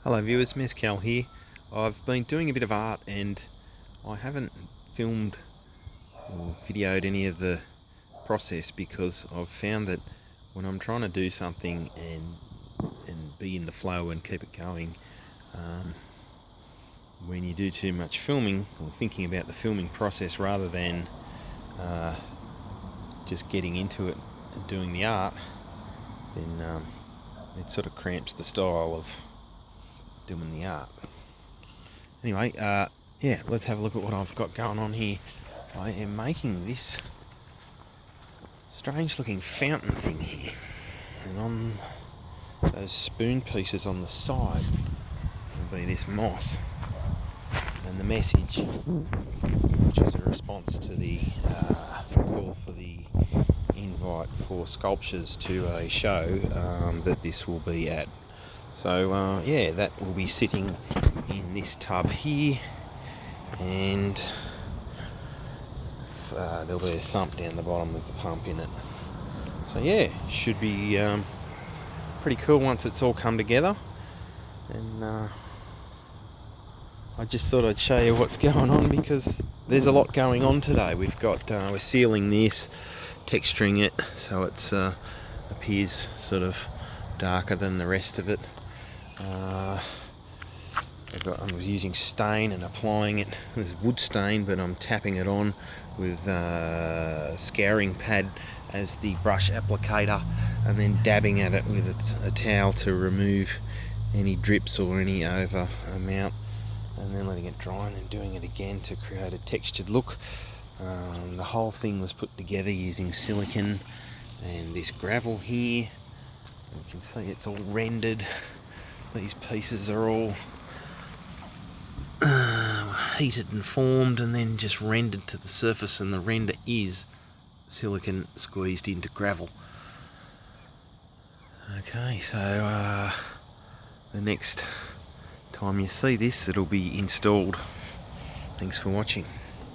Hello viewers, Mezcal here. I've been doing a bit of art and I haven't filmed or videoed any of the process because I've found that when I'm trying to do something and be in the flow and keep it going, when you do too much filming or thinking about the filming process rather than just getting into it and doing the art, then it sort of cramps the style of doing the art. Anyway, yeah, let's have a look at what I've got going on here. I am making this strange looking fountain thing here, and on those spoon pieces on the side will be this moss, and the message, which is a response to the call for the invite for sculptures to a show that this will be at. So yeah, that will be sitting in this tub here, and there'll be a sump down the bottom with the pump in it. So yeah, should be pretty cool once it's all come together. And I just thought I'd show you what's going on because there's a lot going on today. We've got we're sealing this, texturing it so it's appears sort of darker than the rest of it. I was using stain and applying it. There's wood stain, but I'm tapping it on with a scouring pad as the brush applicator, and then dabbing at it with a towel to remove any drips or any over amount, and then letting it dry and then doing it again to create a textured look. The whole thing was put together using silicone and this gravel here. You can see it's all rendered. These pieces are all heated and formed and then just rendered to the surface, and the render is silicone squeezed into gravel. Okay, so the next time you see this, it'll be installed. Thanks for watching.